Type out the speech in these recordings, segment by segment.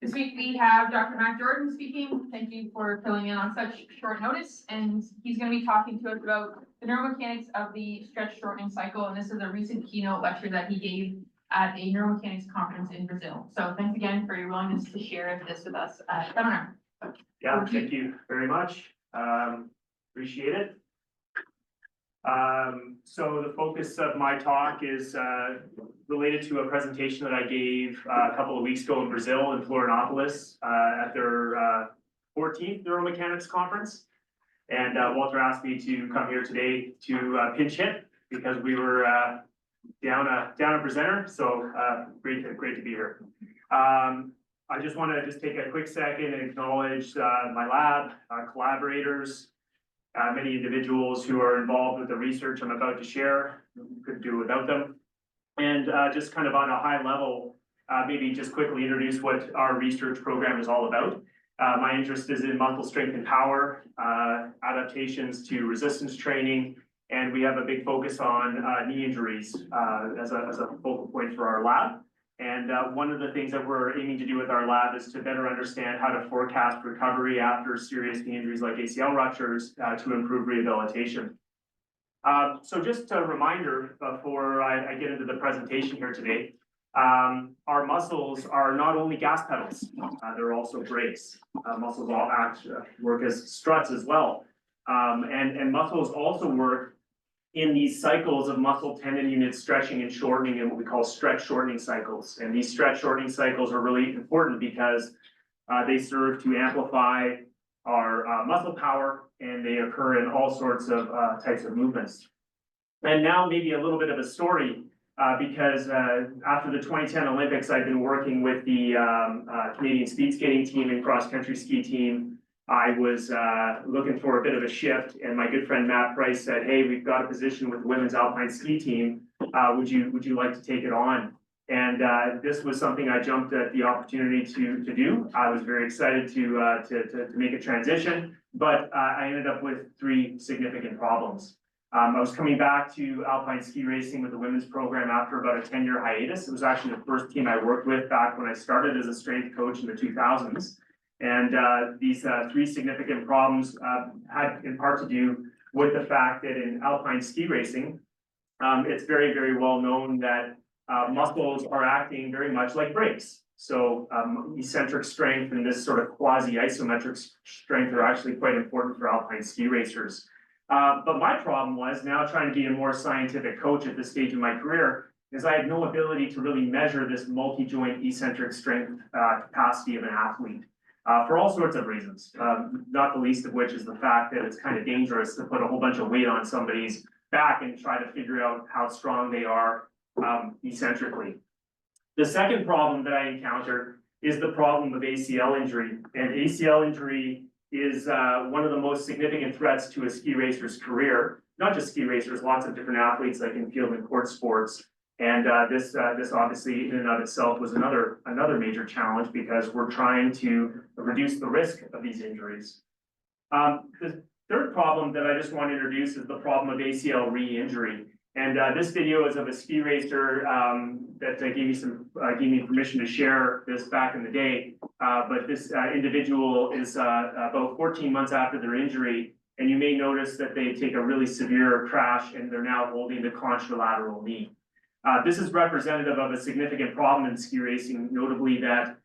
This week we have Dr. Matt Jordan speaking. Thank you for filling in on such short notice. And he's going to be talking to us about the neuromechanics of the stretch shortening cycle. And this is a recent keynote lecture that he gave at a neuromechanics conference in Brazil. So thanks again for your willingness to share this with us at the seminar. Yeah, thank you very much. Appreciate it. So the focus of my talk is related to a presentation that I gave a couple of weeks ago in Brazil, in Florianopolis, at their 14th Neuromechanics Conference. And Walter asked me to come here today to pinch hit because we were down a presenter. So great to be here. I just want to take a quick second and acknowledge my lab, collaborators, many individuals who are involved with the research I'm about to share. Couldn't do without them. And just kind of on a high level, maybe just quickly introduce what our research program is all about. My interest is in muscle strength and power, adaptations to resistance training, and we have a big focus on knee injuries as a focal point for our lab. And one of the things that we're aiming to do with our lab is to better understand how to forecast recovery after serious knee injuries like ACL ruptures to improve rehabilitation. So just a reminder before I get into the presentation here today, our muscles are not only gas pedals, they're also brakes. Muscles all work as struts as well. And muscles also work in these cycles of muscle tendon unit stretching and shortening in what we call stretch shortening cycles. And these stretch shortening cycles are really important because they serve to amplify our muscle power, and they occur in all sorts of types of movements. And now maybe a little bit of a story, because after the 2010 Olympics, I've been working with the Canadian speed skating team and cross-country ski team. I was looking for a bit of a shift, and my good friend Matt Price said, "Hey, we've got a position with the women's alpine ski team. Would you like to take it on?" And this was something I jumped at the opportunity to do. I was very excited to make a transition, but I ended up with three significant problems. I was coming back to alpine ski racing with the women's program after about a 10-year hiatus. It was actually the first team I worked with back when I started as a strength coach in the 2000s. And these three significant problems had in part to do with the fact that in alpine ski racing, it's very, very well known that muscles are acting very much like brakes. So eccentric strength and this sort of quasi-isometric strength are actually quite important for alpine ski racers. But my problem was now trying to be a more scientific coach at this stage of my career is I had no ability to really measure this multi-joint eccentric strength capacity of an athlete. For all sorts of reasons, not the least of which is the fact that it's kind of dangerous to put a whole bunch of weight on somebody's back and try to figure out how strong they are eccentrically. The second problem that I encountered is the problem of ACL injury. And ACL injury is one of the most significant threats to a ski racer's career. Not just ski racers, lots of different athletes like in field and court sports. And this obviously in and of itself was another major challenge because we're trying to reduce the risk of these injuries. The third problem that I just want to introduce is the problem of ACL re-injury. And this video is of a ski racer that gave me permission to share this back in the day. But this individual is about 14 months after their injury, and you may notice that they take a really severe crash and they're now holding the contralateral knee. This is representative of a significant problem in ski racing, notably that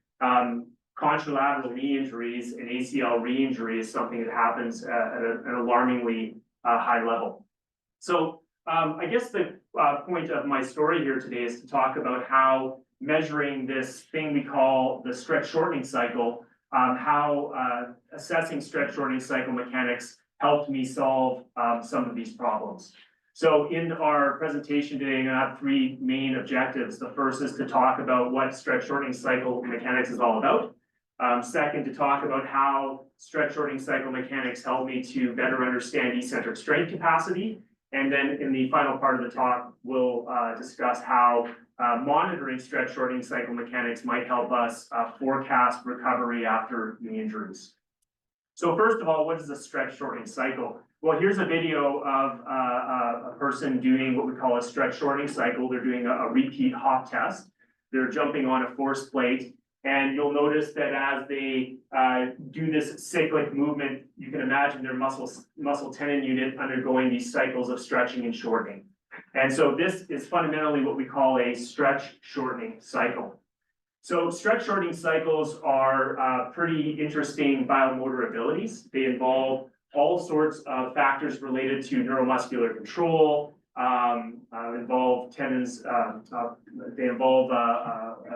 contralateral knee injuries and ACL re-injury is something that happens at an alarmingly high level. So I guess the point of my story here today is to talk about how measuring this thing we call the stretch shortening cycle, how assessing stretch shortening cycle mechanics helped me solve some of these problems. So in our presentation today, I'm going to have three main objectives. The first is to talk about what stretch shortening cycle mechanics is all about. Second, to talk about how stretch shortening cycle mechanics help me to better understand eccentric strength capacity. And then in the final part of the talk, we'll discuss how monitoring stretch shortening cycle mechanics might help us forecast recovery after knee injuries. So first of all, what is a stretch shortening cycle? Well, here's a video of a person doing what we call a stretch shortening cycle. They're doing a repeat hop test. They're jumping on a force plate, And you'll notice that as they do this cyclic movement, you can imagine their muscle tendon unit undergoing these cycles of stretching and shortening. And so this is fundamentally what we call a stretch shortening cycle. So stretch shortening cycles are pretty interesting biomotor abilities. They involve all sorts of factors related to neuromuscular control, involve tendons, they involve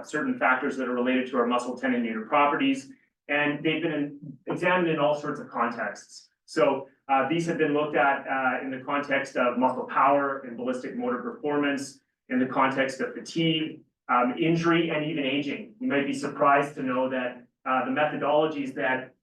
certain factors that are related to our muscle tendon unit properties, and they've been examined in all sorts of contexts. So these have been looked at in the context of muscle power and ballistic motor performance, in the context of fatigue, injury, and even aging. You might be surprised to know that the methodologies that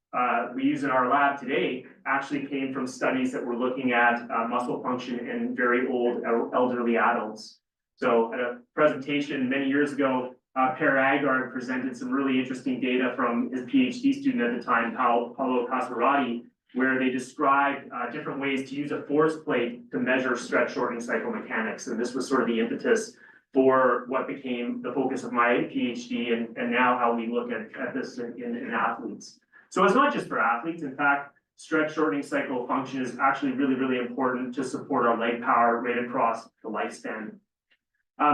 we use in our lab today actually came from studies that were looking at muscle function in very old elderly adults. So at a presentation many years ago, Per Agard presented some really interesting data from his PhD student at the time, Paolo Casarati, where they described different ways to use a force plate to measure stretch shortening cycle mechanics. And this was sort of the impetus for what became the focus of my PhD and now how we look at this in athletes. So it's not just for athletes. In fact, stretch shortening cycle function is actually really, really important to support our leg power right across the lifespan.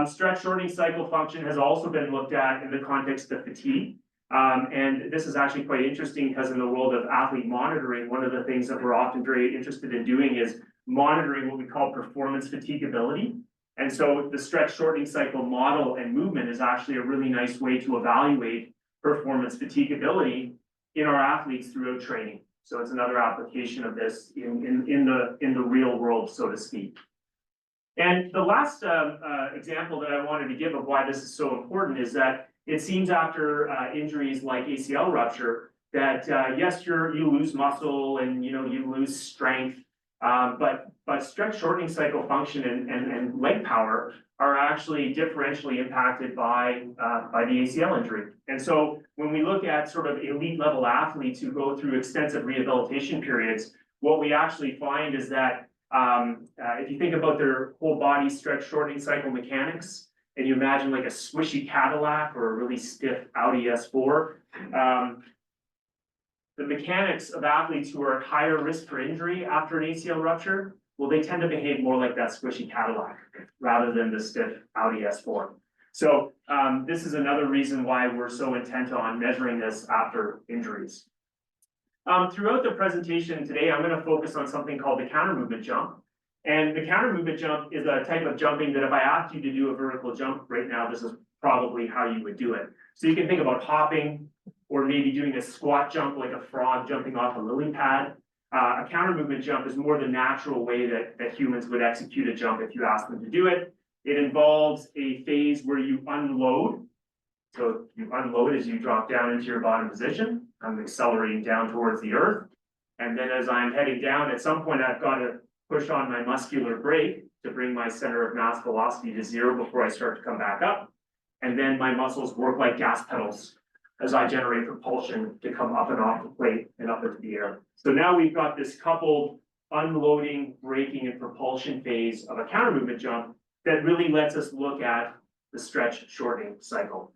Stretch shortening cycle function has also been looked at in the context of fatigue. And this is actually quite interesting because in the world of athlete monitoring, one of the things that we're often very interested in doing is monitoring what we call performance fatigability. And so the stretch shortening cycle model and movement is actually a really nice way to evaluate performance fatigability in our athletes throughout training. So it's another application of this in the real world, so to speak. And the last example that I wanted to give of why this is so important is that it seems after injuries like ACL rupture that yes, you lose muscle and you lose strength, but stretch shortening cycle function and leg power are actually differentially impacted by the ACL injury. And so when we look at sort of elite level athletes who go through extensive rehabilitation periods, what we actually find is that if you think about their whole body stretch shortening cycle mechanics, and you imagine like a squishy Cadillac or a really stiff Audi S4, the mechanics of athletes who are at higher risk for injury after an ACL rupture, well, they tend to behave more like that squishy Cadillac rather than the stiff Audi S4. So this is another reason why we're so intent on measuring this after injuries. Throughout the presentation today, I'm going to focus on something called the counter movement jump. And the counter movement jump is a type of jumping that if I asked you to do a vertical jump right now, this is probably how you would do it. So you can think about hopping or maybe doing a squat jump like a frog jumping off a lily pad. A counter movement jump is more the natural way that humans would execute a jump if you asked them to do it. It involves a phase where you unload. So you unload as you drop down into your bottom position. I'm accelerating down towards the earth. And then as I'm heading down, at some point I've got to push on my muscular brake to bring my center of mass velocity to zero before I start to come back up. And then my muscles work like gas pedals as I generate propulsion to come up and off the plate and up into the air. So now we've got this coupled unloading, braking, and propulsion phase of a counter movement jump that really lets us look at the stretch shortening cycle.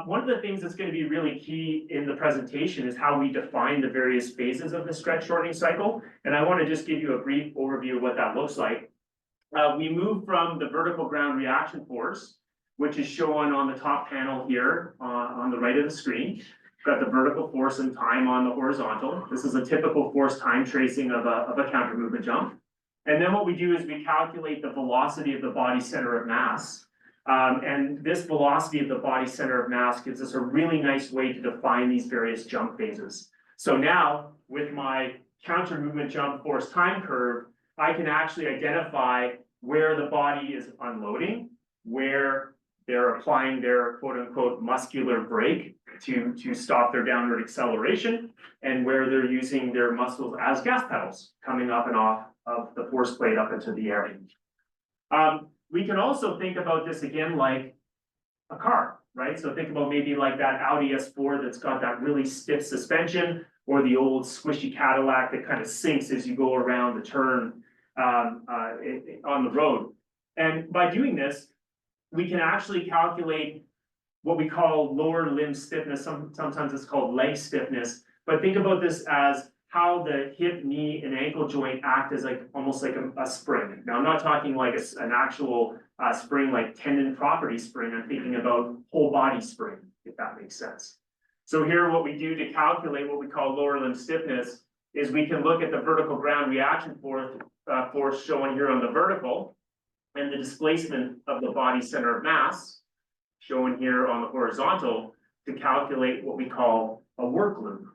One of the things that's going to be really key in the presentation is how we define the various phases of the stretch shortening cycle. And I want to just give you a brief overview of what that looks like. We move from the vertical ground reaction force, which is shown on the top panel here on the right of the screen. We've got the vertical force and time on the horizontal. This is a typical force time tracing of a counter movement jump. And then what we do is we calculate the velocity of the body center of mass. And this velocity of the body center of mass gives us a really nice way to define these various jump phases. So now with my counter movement jump force time curve, I can actually identify where the body is unloading, where they're applying their quote unquote muscular brake to stop their downward acceleration, and where they're using their muscles as gas pedals coming up and off of the force plate up into the air. We can also think about this again like a car, right? So think about maybe like that Audi S4 that's got that really stiff suspension, or the old squishy Cadillac that kind of sinks as you go around the turn on the road. And by doing this, we can actually calculate what we call lower limb stiffness, sometimes it's called leg stiffness, but think about this as how the hip, knee, and ankle joint act as like, almost like a spring. Now, I'm not talking like an actual spring, like tendon property spring, I'm thinking about whole body spring, if that makes sense. So here, what we do to calculate what we call lower limb stiffness is we can look at the vertical ground reaction force shown here on the vertical, and the displacement of the body center of mass, shown here on the horizontal, to calculate what we call a work loop.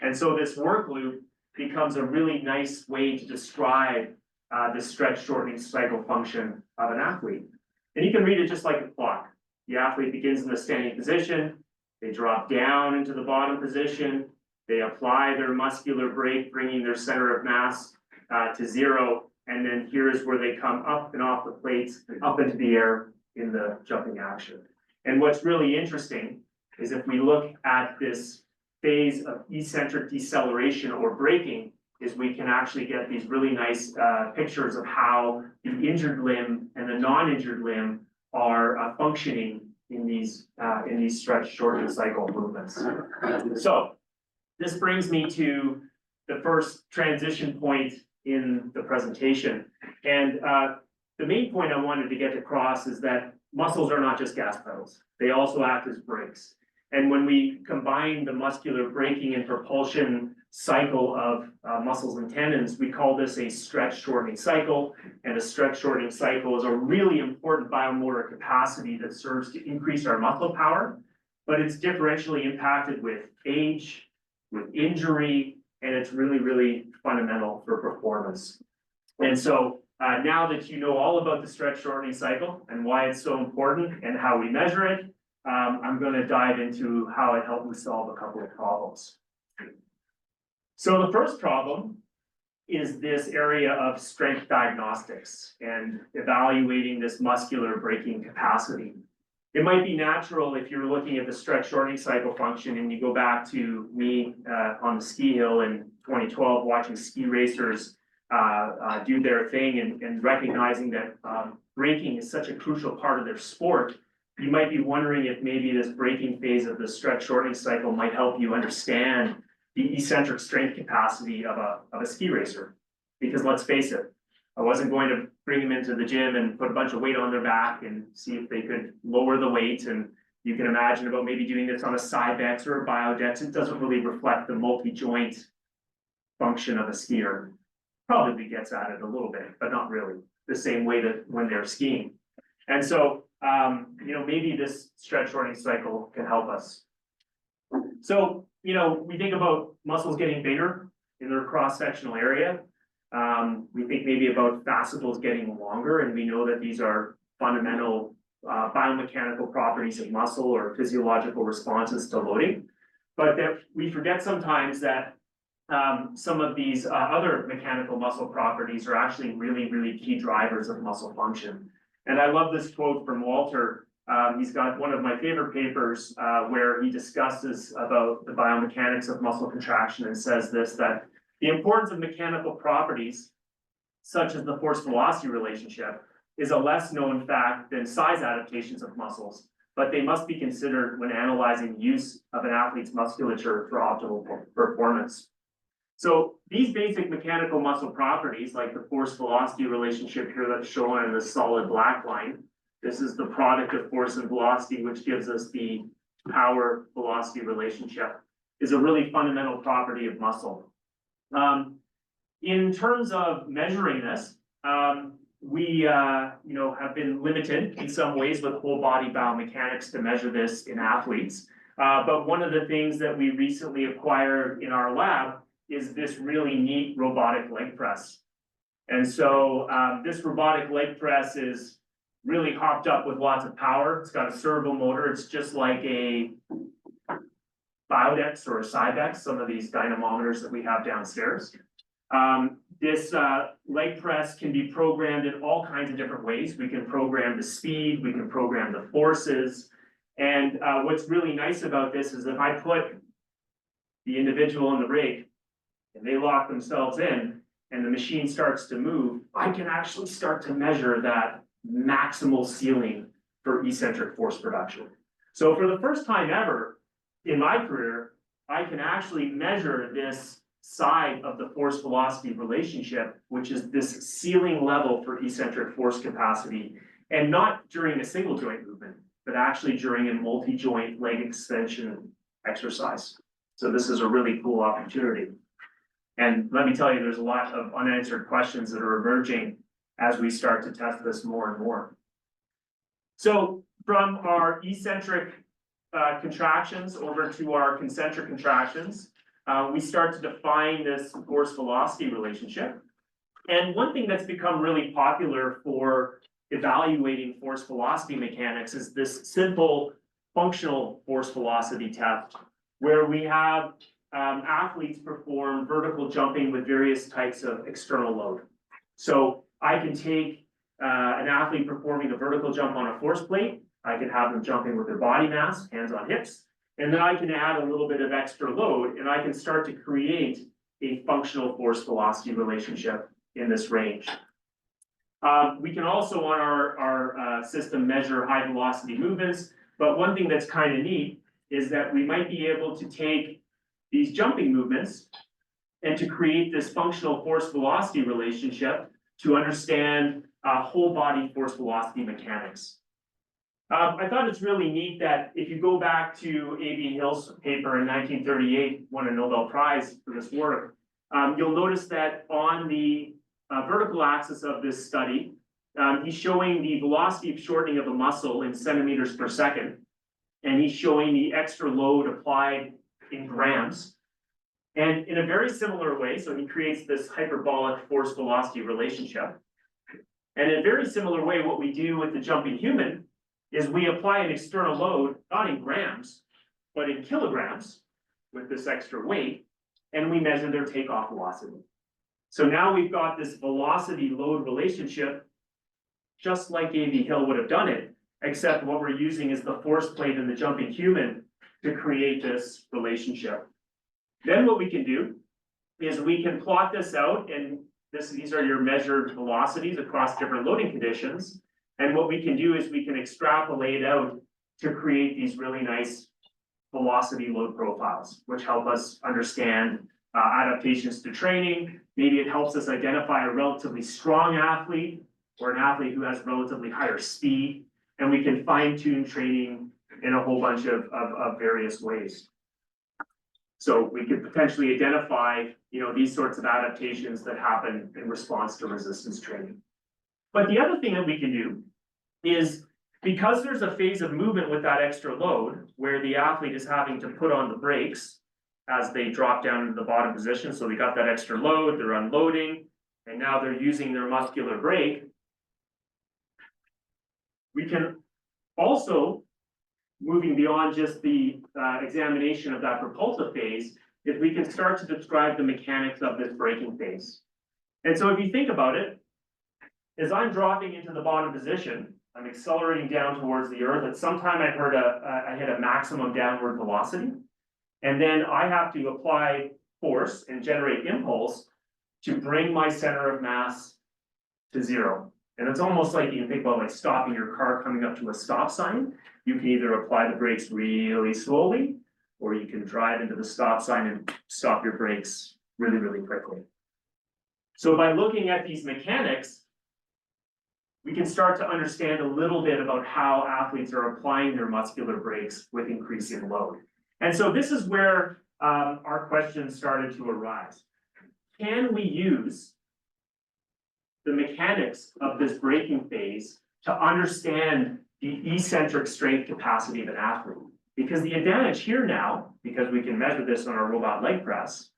And so this work loop becomes a really nice way to describe the stretch shortening cycle function of an athlete. And you can read it just like a clock. The athlete begins in the standing position, they drop down into the bottom position, they apply their muscular brake, bringing their center of mass to zero, and then here's where they come up and off the plates and up into the air in the jumping action. And what's really interesting is if we look at this phase of eccentric deceleration or braking, is we can actually get these really nice pictures of how the injured limb and the non-injured limb are functioning in these stretch shortening cycle movements. So this brings me to the first transition point in the presentation. And the main point I wanted to get across is that muscles are not just gas pedals. They also act as brakes. And when we combine the muscular braking and propulsion cycle of muscles and tendons, we call this a stretch shortening cycle. And a stretch shortening cycle is a really important biomotor capacity that serves to increase our muscle power, but it's differentially impacted with age, with injury, and it's really, really fundamental for performance. And so now that you know all about the stretch shortening cycle and why it's so important and how we measure it, I'm going to dive into how it helped me solve a couple of problems. So the first problem is this area of strength diagnostics and evaluating this muscular braking capacity. It might be natural if you're looking at the stretch shortening cycle function and you go back to me on the ski hill in 2012 watching ski racers do their thing and recognizing that braking is such a crucial part of their sport. You might be wondering if maybe this braking phase of the stretch shortening cycle might help you understand the eccentric strength capacity of a ski racer. Because let's face it, I wasn't going to bring them into the gym and put a bunch of weight on their back and see if they could lower the weight. And you can imagine about maybe doing this on a Cybex or a Biodex. It doesn't really reflect the multi-joint function of a skier. Probably gets at it a little bit, but not really the same way that when they're skiing. And so, maybe this stretch shortening cycle can help us. So, we think about muscles getting bigger in their cross-sectional area. We think maybe about fascicles getting longer, and we know that these are fundamental biomechanical properties of muscle or physiological responses to loading. But that we forget sometimes that some of these other mechanical muscle properties are actually really, really key drivers of muscle function. And I love this quote from Walter. He's got one of my favorite papers where he discusses about the biomechanics of muscle contraction and says this, that the importance of mechanical properties, such as the force-velocity relationship, is a less known fact than size adaptations of muscles, but they must be considered when analyzing the use of an athlete's musculature for optimal performance. So these basic mechanical muscle properties, like the force-velocity relationship here that's shown in the solid black line, this is the product of force and velocity, which gives us the power-velocity relationship, is a really fundamental property of muscle. In terms of measuring this, we have been limited in some ways with whole body biomechanics to measure this in athletes. But one of the things that we recently acquired in our lab is this really neat robotic leg press. And so this robotic leg press is really hopped up with lots of power. It's got a servo motor. It's just like a Biodex or a Cybex, some of these dynamometers that we have downstairs. This leg press can be programmed in all kinds of different ways. We can program the speed, we can program the forces. And what's really nice about this is if I put the individual in the rig and they lock themselves in and the machine starts to move, I can actually start to measure that maximal ceiling for eccentric force production. So for the first time ever in my career, I can actually measure this side of the force velocity relationship, which is this ceiling level for eccentric force capacity, and not during a single joint movement, but actually during a multi-joint leg extension exercise. So this is a really cool opportunity. And let me tell you, there's a lot of unanswered questions that are emerging as we start to test this more and more. So from our eccentric contractions over to our concentric contractions, we start to define this force velocity relationship. And one thing that's become really popular for evaluating force velocity mechanics is this simple functional force velocity test, where we have athletes perform vertical jumping with various types of external load. So I can take an athlete performing a vertical jump on a force plate, I can have them jumping with their body mass, hands on hips, and then I can add a little bit of extra load, and I can start to create a functional force velocity relationship in this range. We can also on our system measure high velocity movements, but one thing that's kind of neat is that we might be able to take these jumping movements and to create this functional force velocity relationship to understand whole body force velocity mechanics. I thought it's really neat that if you go back to A.B. Hill's paper in 1938, won a Nobel Prize for this work, you'll notice that on the vertical axis of this study, he's showing the velocity of shortening of a muscle in centimeters per second, and he's showing the extra load applied in grams. And in a very similar way, so he creates this hyperbolic force velocity relationship. And in a very similar way, what we do with the jumping human is we apply an external load, not in grams, but in kilograms with this extra weight, and we measure their takeoff velocity. So now we've got this velocity load relationship, just like A.B. Hill would have done it, except what we're using is the force plate in the jumping human to create this relationship. Then what we can do is we can plot this out, and these are your measured velocities across different loading conditions. And what we can do is we can extrapolate out to create these really nice velocity load profiles, which help us understand adaptations to training. Maybe it helps us identify a relatively strong athlete or an athlete who has relatively higher speed, and we can fine-tune training in a whole bunch of various ways. So we could potentially identify, these sorts of adaptations that happen in response to resistance training. But the other thing that we can do is, because there's a phase of movement with that extra load where the athlete is having to put on the brakes as they drop down into the bottom position, so they got that extra load, they're unloading, and now they're using their muscular brake. We can also, moving beyond just the examination of that propulsive phase, is we can start to describe the mechanics of this braking phase. And so if you think about it, as I'm dropping into the bottom position, I'm accelerating down towards the earth. At some time I hit a maximum downward velocity. And then I have to apply force and generate impulse to bring my center of mass to zero. And it's almost like you can think about like stopping your car coming up to a stop sign. You can either apply the brakes really slowly, or you can drive into the stop sign and stop your brakes really, really quickly. So by looking at these mechanics, we can start to understand a little bit about how athletes are applying their muscular brakes with increasing load. And so this is where our questions started to arise. Can we use the mechanics of this braking phase to understand the eccentric strength capacity of an athlete? Because the advantage here now, because we can measure this on our robot leg press,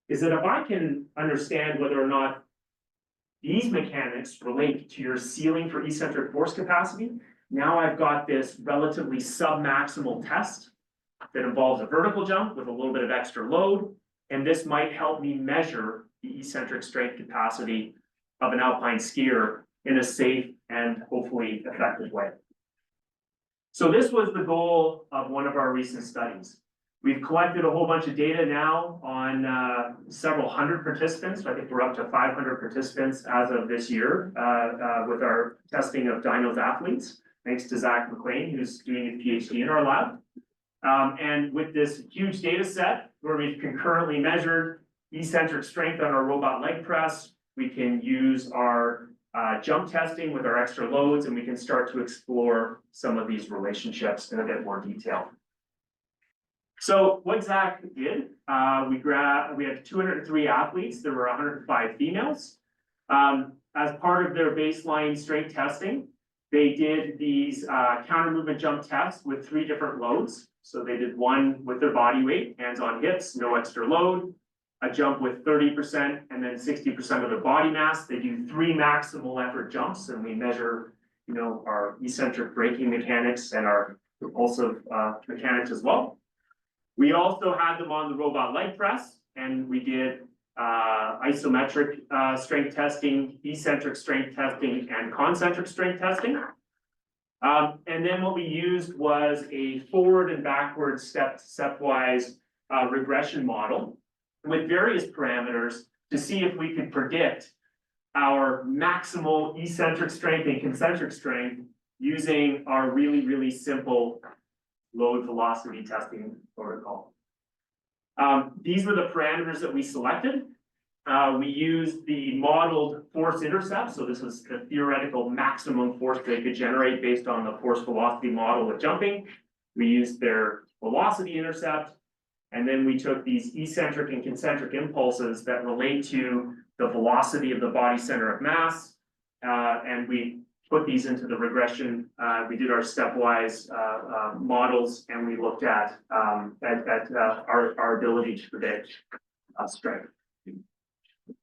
is that if I can understand whether or not these mechanics relate to your ceiling for eccentric force capacity, now I've got this relatively sub-maximal test that involves a vertical jump with a little bit of extra load, and this might help me measure the eccentric strength capacity of an alpine skier in a safe and hopefully effective way. So this was the goal of one of our recent studies. We've collected a whole bunch of data now on several hundred participants. I think we're up to 500 participants as of this year with our testing of dynos athletes thanks to Zach McLean, who's doing his PhD in our lab. And with this huge data set where we've concurrently measured eccentric strength on our robot leg press, we can use our jump testing with our extra loads, and we can start to explore some of these relationships in a bit more detail. So what Zach did, we had 203 athletes. There were 105 females. As part of their baseline strength testing, they did these counter movement jump tests with 3 different loads. So they did one with their body weight, hands on hips, no extra load, a jump with 30% and then 60% of their body mass. They do 3 maximal effort jumps, and we measure, our eccentric braking mechanics and our propulsive mechanics as well. We also had them on the robot leg press, and we did isometric strength testing, eccentric strength testing, and concentric strength testing. And then what we used was a forward and backward stepwise regression model with various parameters to see if we could predict our maximal eccentric strength and concentric strength using our really, really simple load velocity testing protocol. These were the parameters that we selected. We used the modeled force intercept. So this was the theoretical maximum force they could generate based on the force velocity model with jumping. We used their velocity intercept. And then we took these eccentric and concentric impulses that relate to the velocity of the body center of mass. And we put these into the regression. We did our stepwise models, and we looked at our ability to predict strength.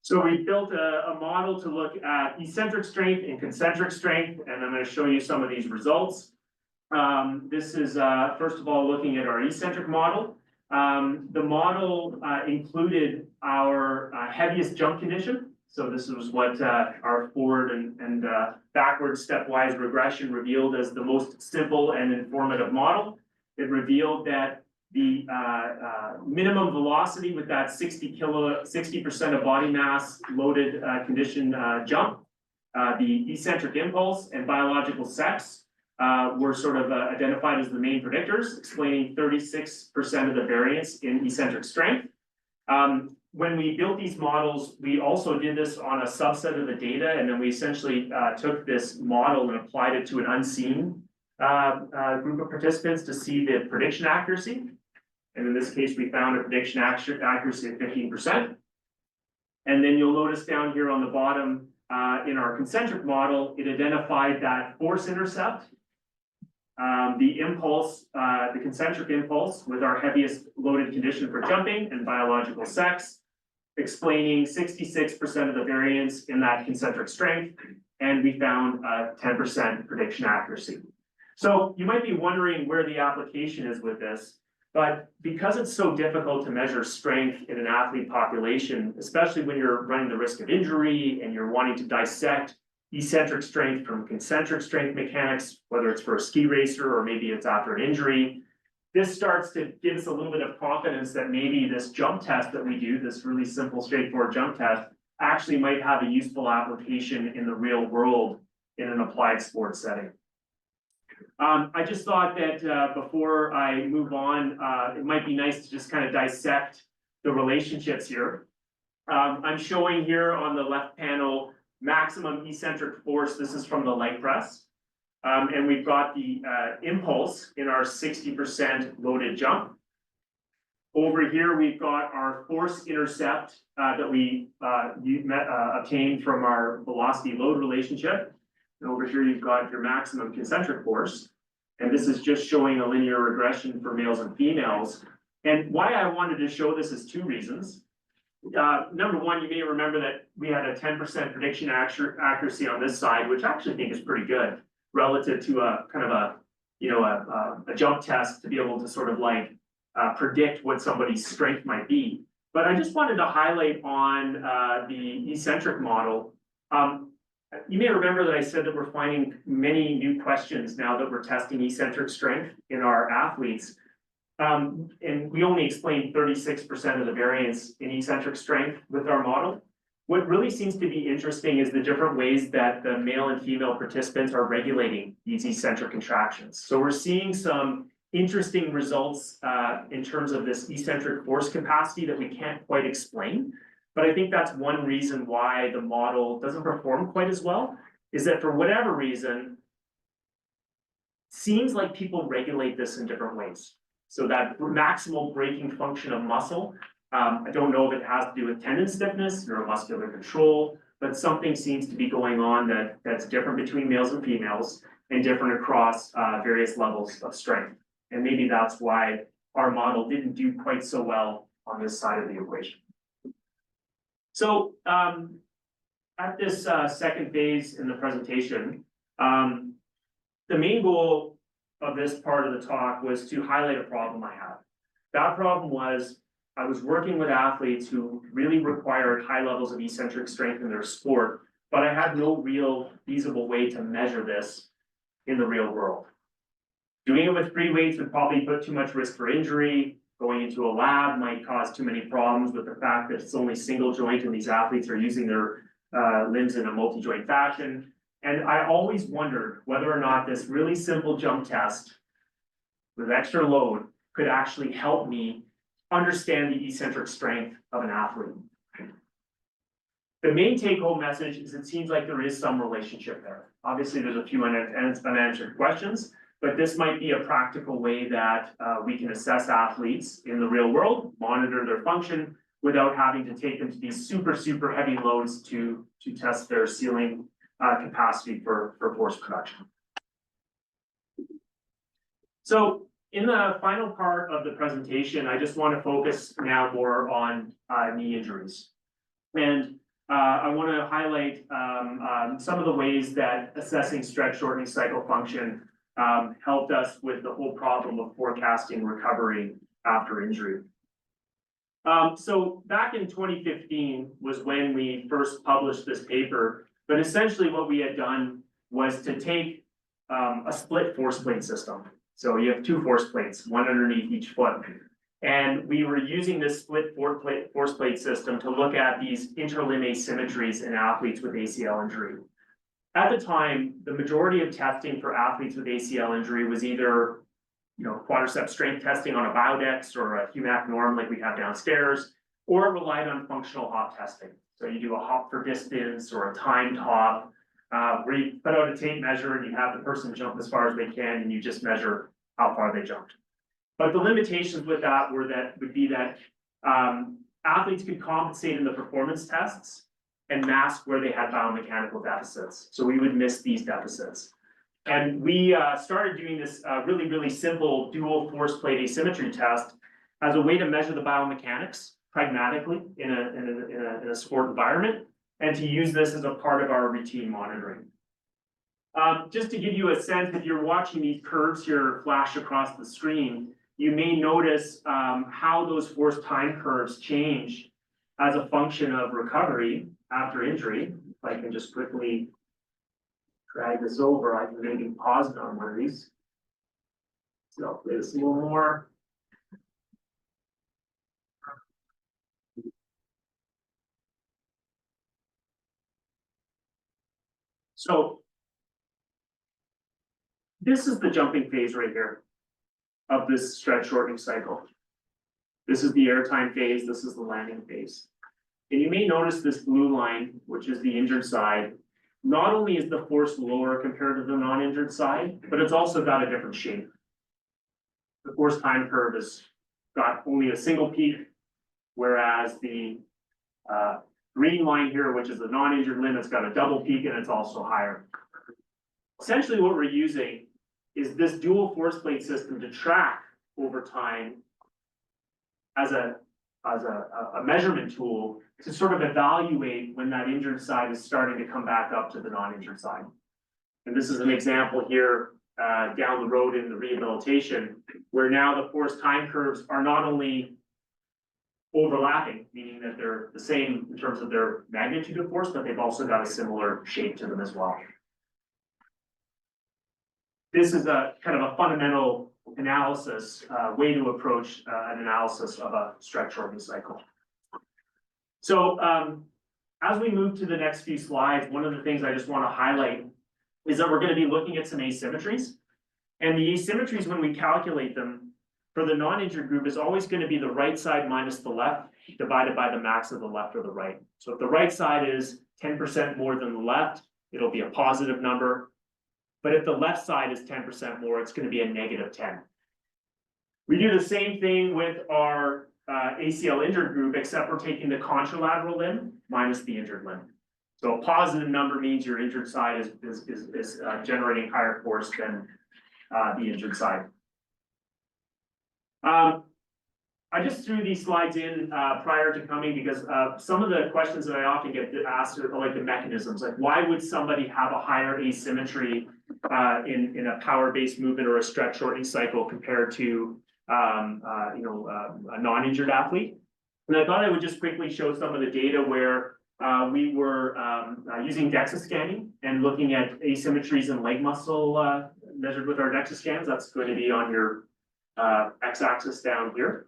So we built a model to look at eccentric strength and concentric strength, and I'm going to show you some of these results. This is, first of all, looking at our eccentric model. The model included our heaviest jump condition. So this was what our forward and backward stepwise regression revealed as the most simple and informative model. It revealed that the minimum velocity with that 60% of body mass loaded condition jump, the eccentric impulse and biological sex were sort of identified as the main predictors, explaining 36% of the variance in eccentric strength. When we built these models, we also did this on a subset of the data, and then we essentially took this model and applied it to an unseen group of participants to see the prediction accuracy. And in this case, we found a prediction accuracy of 15%. And then you'll notice down here on the bottom, in our concentric model, it identified that force intercept, the impulse, the concentric impulse with our heaviest loaded condition for jumping and biological sex, explaining 66% of the variance in that concentric strength, and we found 10% prediction accuracy. So you might be wondering where the application is with this, but because it's so difficult to measure strength in an athlete population, especially when you're running the risk of injury and you're wanting to dissect eccentric strength from concentric strength mechanics, whether it's for a ski racer or maybe it's after an injury, this starts to give us a little bit of confidence that maybe this jump test that we do, this really simple, straightforward jump test, actually might have a useful application in the real world in an applied sports setting. I just thought that before I move on, it might be nice to just kind of dissect the relationships here. I'm showing here on the left panel maximum eccentric force. This is from the leg press. And we've got the impulse in our 60% loaded jump. Over here, we've got our force intercept that we obtained from our velocity load relationship. And over here, you've got your maximum concentric force. And this is just showing a linear regression for males and females. And why I wanted to show this is 2 reasons. Number one, you may remember that we had a 10% prediction accuracy on this side, which I actually think is pretty good relative to a kind of a jump test to be able to sort of like predict what somebody's strength might be. But I just wanted to highlight on the eccentric model. You may remember that I said that we're finding many new questions now that we're testing eccentric strength in our athletes. And we only explained 36% of the variance in eccentric strength with our model. What really seems to be interesting is the different ways that the male and female participants are regulating these eccentric contractions. So we're seeing some interesting results in terms of this eccentric force capacity that we can't quite explain. But I think that's one reason why the model doesn't perform quite as well, is that for whatever reason, seems like people regulate this in different ways. So that maximal braking function of muscle, I don't know if it has to do with tendon stiffness, neuromuscular control, but something seems to be going on that's different between males and females and different across various levels of strength. And maybe that's why our model didn't do quite so well on this side of the equation. So at this second phase in the presentation, the main goal of this part of the talk was to highlight a problem I had. That problem was I was working with athletes who really required high levels of eccentric strength in their sport, but I had no real feasible way to measure this in the real world. Doing it with free weights would probably put too much risk for injury. Going into a lab might cause too many problems with the fact that it's only single joint and these athletes are using their limbs in a multi-joint fashion. And I always wondered whether or not this really simple jump test with extra load could actually help me understand the eccentric strength of an athlete. The main take-home message is it seems like there is some relationship there. Obviously, there's a few unanswered questions, but this might be a practical way that we can assess athletes in the real world, monitor their function without having to take them to these super heavy loads to test their ceiling capacity for force production. So in the final part of the presentation, I just want to focus now more on knee injuries. And I want to highlight some of the ways that assessing stretch shortening cycle function helped us with the whole problem of forecasting recovery after injury. So back in 2015 was when we first published this paper, but essentially what we had done was to take a split force plate system. So you have two force plates, one underneath each foot. And we were using this split force plate system to look at these interlimb asymmetries in athletes with ACL injury. At the time, the majority of testing for athletes with ACL injury was either quadriceps strength testing on a Biodex or a HUMAC norm like we have downstairs, or it relied on functional hop testing. So you do a hop for distance or a timed hop, where you put out a tape measure and you have the person jump as far as they can and you just measure how far they jumped. But the limitations with that would be that athletes could compensate in the performance tests and mask where they had biomechanical deficits. So we would miss these deficits. And we started doing this really simple dual force plate asymmetry test as a way to measure the biomechanics pragmatically in a sport environment, and to use this as a part of our routine monitoring. Just to give you a sense, if you're watching these curves here flash across the screen, you may notice how those force time curves change as a function of recovery after injury. If I can just quickly drag this over, I can maybe pause it on one of these. So I'll play this a little more. So this is the jumping phase right here of this stretch shortening cycle. This is the airtime phase, this is the landing phase. And you may notice this blue line, which is the injured side. Not only is the force lower compared to the non-injured side, but it's also got a different shape. The force time curve has got only a single peak, whereas the green line here, which is the non-injured limb, it's got a double peak and it's also higher. Essentially what we're using is this dual force plate system to track over time as a measurement tool to sort of evaluate when that injured side is starting to come back up to the non-injured side. And this is an example here down the road in the rehabilitation, where now the force time curves are not only overlapping, meaning that they're the same in terms of their magnitude of force, but they've also got a similar shape to them as well. This is a kind of a fundamental analysis, way to approach an analysis of a stretch shortening cycle. So as we move to the next few slides, one of the things I just want to highlight is that we're going to be looking at some asymmetries. And the asymmetries, when we calculate them, for the non-injured group is always going to be the right side minus the left divided by the max of the left or the right. So if the right side is 10% more than the left, it'll be a positive number. But if the left side is 10% more, it's going to be a negative 10. We do the same thing with our ACL injured group, except we're taking the contralateral limb minus the injured limb. So a positive number means your injured side is generating higher force than the injured side. I just threw these slides in prior to coming because some of the questions that I often get asked are like the mechanisms, like why would somebody have a higher asymmetry in a power-based movement or a stretch shortening cycle compared to a non-injured athlete? And I thought I would just quickly show some of the data where we were using DEXA scanning and looking at asymmetries in leg muscle measured with our DEXA scans. That's going to be on your x-axis down here.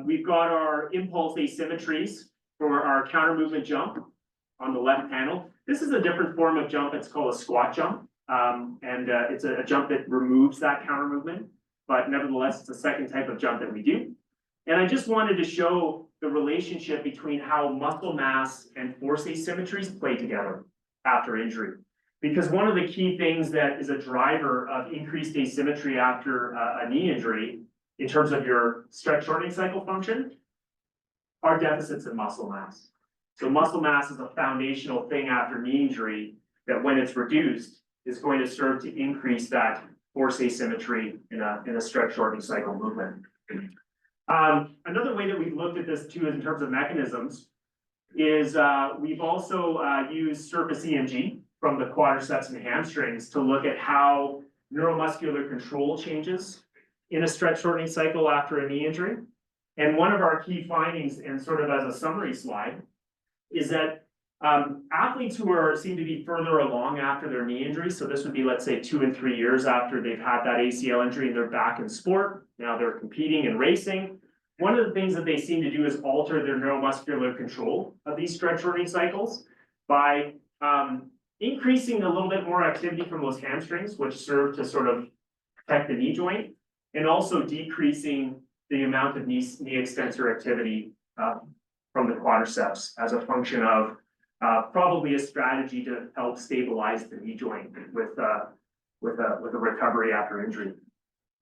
We've got our impulse asymmetries for our counter movement jump on the left panel. This is a different form of jump. It's called a squat jump. It's a jump that removes that counter movement, but nevertheless, it's a second type of jump that we do. And I just wanted to show the relationship between how muscle mass and force asymmetries play together after injury. Because one of the key things that is a driver of increased asymmetry after a knee injury, in terms of your stretch shortening cycle function, are deficits in muscle mass. So muscle mass is a foundational thing after knee injury that when it's reduced is going to serve to increase that force asymmetry in a stretch shortening cycle movement. Another way that we've looked at this too in terms of mechanisms is we've also used surface EMG from the quadriceps and hamstrings to look at how neuromuscular control changes in a stretch shortening cycle after a knee injury. And one of our key findings, and sort of as a summary slide, is that athletes who seem to be further along after their knee injury, so this would be, let's say, 2 and 3 years after they've had that ACL injury and they're back in sport, now they're competing and racing. One of the things that they seem to do is alter their neuromuscular control of these stretch shortening cycles by increasing a little bit more activity from those hamstrings, which serve to sort of protect the knee joint, and also decreasing the amount of knee extensor activity from the quadriceps as a function of probably a strategy to help stabilize the knee joint with a recovery after injury.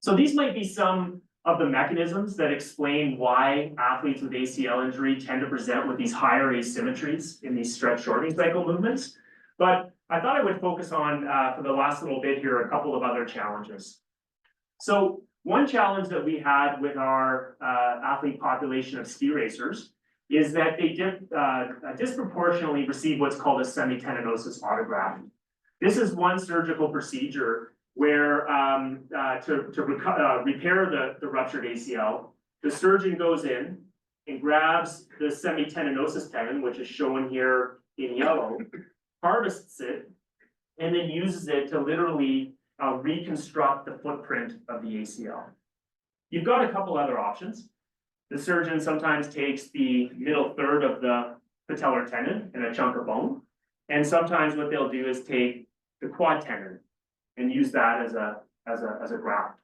So these might be some of the mechanisms that explain why athletes with ACL injury tend to present with these higher asymmetries in these stretch shortening cycle movements. But I thought I would focus on, for the last little bit here, a couple of other challenges. So one challenge that we had with our athlete population of ski racers is that they disproportionately receive what's called a semitendinosus autograft. This is one surgical procedure where to repair the ruptured ACL, the surgeon goes in and grabs the semitendinosus tendon, which is shown here in yellow, harvests it, and then uses it to literally reconstruct the footprint of the ACL. You've got a couple other options. The surgeon sometimes takes the middle third of the patellar tendon and a chunk of bone. And sometimes what they'll do is take the quad tendon and use that as a graft.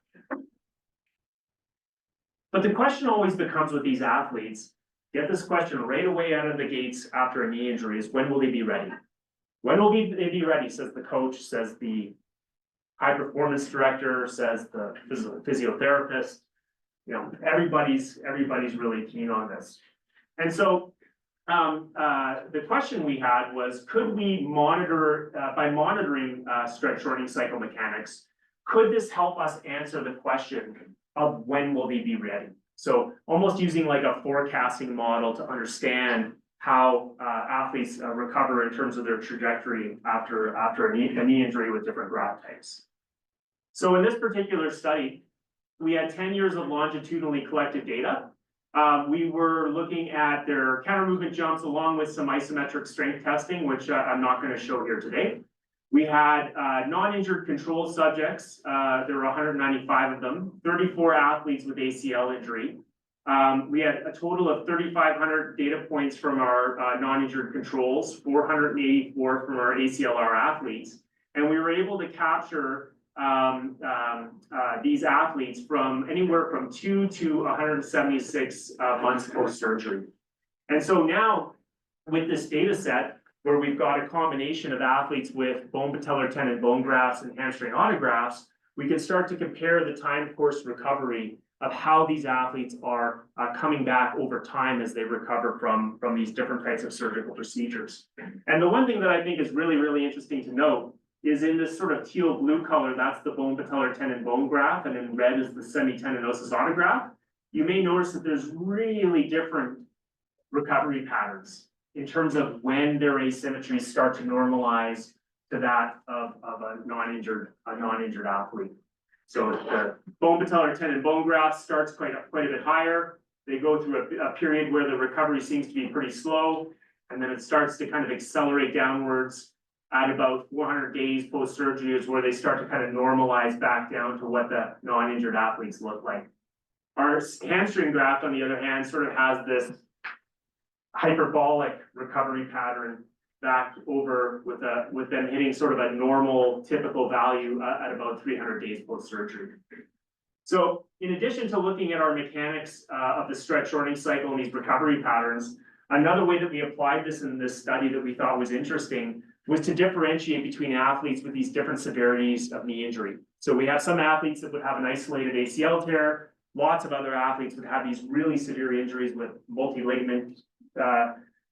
But the question always becomes with these athletes, get this question right away out of the gates after a knee injury, is when will they be ready? When will they be ready, says the coach, says the high performance director, says the physiotherapist. You know, everybody's really keen on this. And so the question we had was, could we monitor, by monitoring stretch shortening cycle mechanics, could this help us answer the question of when will they be ready? So almost using like a forecasting model to understand how athletes recover in terms of their trajectory after a knee injury with different graft types. So in this particular study, we had 10 years of longitudinally collected data. We were looking at their counter movement jumps along with some isometric strength testing, which I'm not going to show here today. We had non-injured control subjects. There were 195 of them, 34 athletes with ACL injury. We had a total of 3,500 data points from our non-injured controls, 484 from our ACLR athletes. And we were able to capture these athletes from anywhere from 2 to 176 months post-surgery. And so now with this data set, where we've got a combination of athletes with bone patellar tendon bone grafts and hamstring autografts, we can start to compare the time course recovery of how these athletes are coming back over time as they recover from these different types of surgical procedures. And the one thing that I think is really, really interesting to note is in this sort of teal blue color, that's the bone patellar tendon bone graft, and in red is the semitendinosus autograft. You may notice that there's really different recovery patterns in terms of when their asymmetries start to normalize to that of a non-injured athlete. So the bone patellar tendon bone graft starts quite a bit higher. They go through a period where the recovery seems to be pretty slow, and then it starts to kind of accelerate downwards at about 400 days post-surgery is where they start to kind of normalize back down to what the non-injured athletes look like. Our hamstring graft, on the other hand, sort of has this hyperbolic recovery pattern back over with them hitting sort of a normal typical value at about 300 days post-surgery. So in addition to looking at our mechanics of the stretch shortening cycle and these recovery patterns, another way that we applied this in this study that we thought was interesting was to differentiate between athletes with these different severities of knee injury. So we have some athletes that would have an isolated ACL tear, lots of other athletes would have these really severe injuries with multi-ligament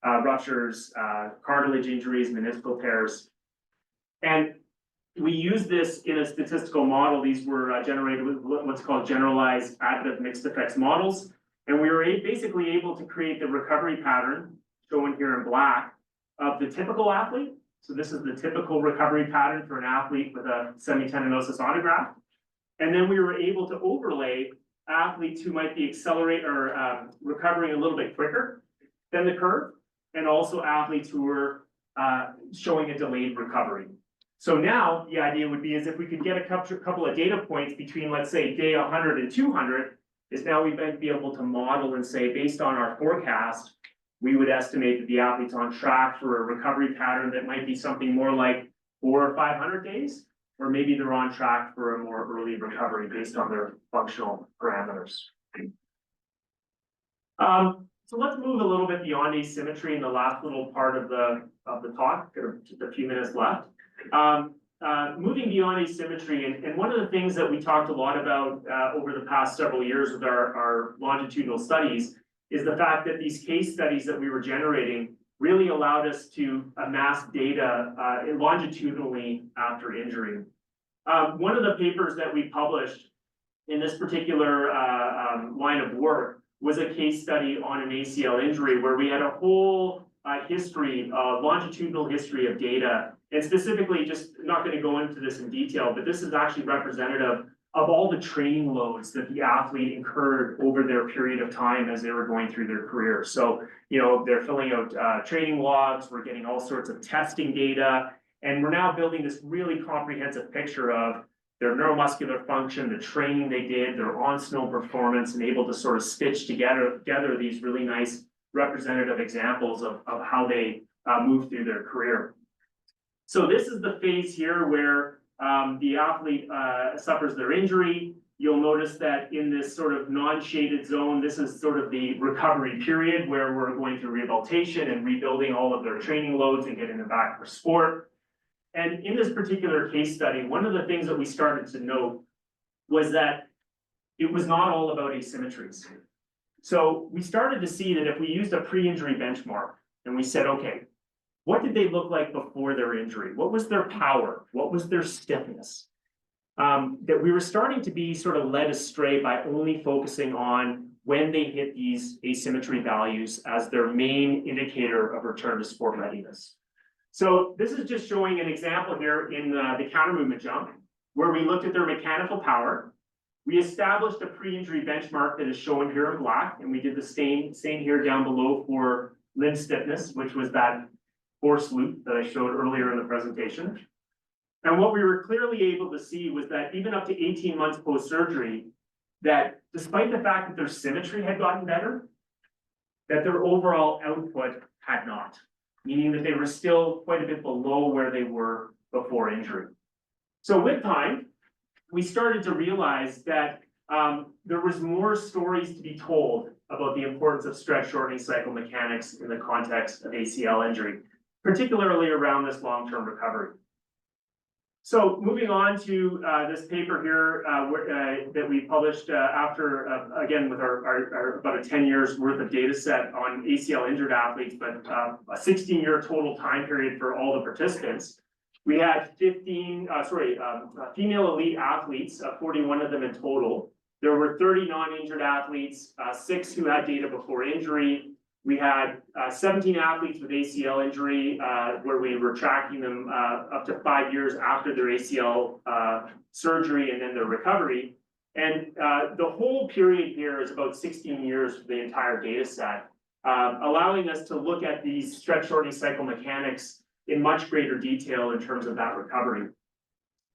ruptures, cartilage injuries, meniscal tears. And we use this in a statistical model. These were generated with what's called generalized additive mixed effects models. And we were basically able to create the recovery pattern, shown here in black, of the typical athlete. So this is the typical recovery pattern for an athlete with a semitendinosus autograft. And then we were able to overlay athletes who might be recovering a little bit quicker than the curve, and also athletes who were showing a delayed recovery. So now the idea would be is if we could get a couple of data points between, let's say, day 100 and 200, is now we might be able to model and say, based on our forecast, we would estimate that the athlete's on track for a recovery pattern that might be something more like 400 or 500 days, or maybe they're on track for a more early recovery based on their functional parameters. So let's move a little bit beyond asymmetry in the last little part of the talk, just a few minutes left. Moving beyond asymmetry, and one of the things that we talked a lot about over the past several years with our longitudinal studies is the fact that these case studies that we were generating really allowed us to amass data longitudinally after injury. One of the papers that we published in this particular line of work was a case study on an ACL injury where we had a whole longitudinal history of data, and specifically, just not going to go into this in detail, but this is actually representative of all the training loads that the athlete incurred over their period of time as they were going through their career. So, they're filling out training logs, we're getting all sorts of testing data, and we're now building this really comprehensive picture of their neuromuscular function, the training they did, their on-snow performance, and able to sort of stitch together these really nice representative examples of how they move through their career. So this is the phase here where the athlete suffers their injury. You'll notice that in this sort of non-shaded zone, this is sort of the recovery period where we're going through rehabilitation and rebuilding all of their training loads and getting them back for sport. And in this particular case study, one of the things that we started to note was that it was not all about asymmetries. So we started to see that if we used a pre-injury benchmark and we said, okay, what did they look like before their injury? What was their power? What was their stiffness? That we were starting to be sort of led astray by only focusing on when they hit these asymmetry values as their main indicator of return to sport readiness. So this is just showing an example here in the counter movement jump, where we looked at their mechanical power. We established a pre-injury benchmark that is shown here in black, and we did the same here down below for limb stiffness, which was that force loop that I showed earlier in the presentation. And what we were clearly able to see was that even up to 18 months post-surgery, that despite the fact that their symmetry had gotten better, that their overall output had not, meaning that they were still quite a bit below where they were before injury. So with time, we started to realize that there was more stories to be told about the importance of stretch shortening cycle mechanics in the context of ACL injury, particularly around this long-term recovery. So moving on to this paper here that we published after, again, with our about a 10 years worth of data set on ACL injured athletes, but a 16-year total time period for all the participants. We had female elite athletes, 41 of them in total. There were 30 non-injured athletes, 6 who had data before injury. We had 17 athletes with ACL injury, where we were tracking them up to 5 years after their ACL surgery and then their recovery. And the whole period here is about 16 years for the entire data set, allowing us to look at these stretch shortening cycle mechanics in much greater detail in terms of that recovery.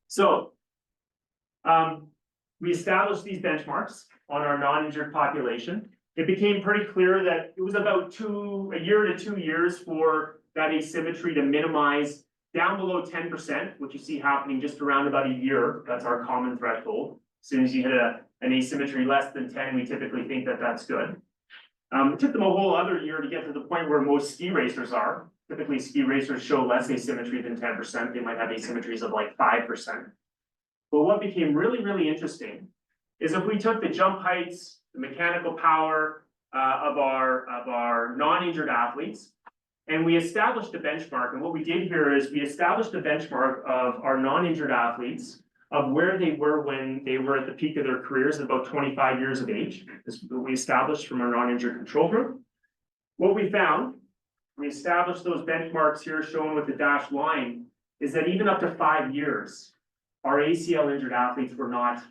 So we established these benchmarks on our non-injured population. It became pretty clear that it was about a year to 2 years for that asymmetry to minimize down below 10%, which you see happening just around about a year. That's our common threshold. As soon as you hit an asymmetry less than 10, we typically think that that's good. It took them a whole other year to get to the point where most ski racers are. Typically, ski racers show less asymmetry than 10%. They might have asymmetries of like 5%. But what became really, really interesting is if we took the jump heights, the mechanical power of our non-injured athletes, and we established a benchmark. And what we did here is we established a benchmark of our non-injured athletes of where they were when they were at the peak of their careers at about 25 years of age. This is what we established from our non-injured control group. What we found, we established those benchmarks here shown with the dashed line, is that even up to 5 years, our ACL injured athletes were not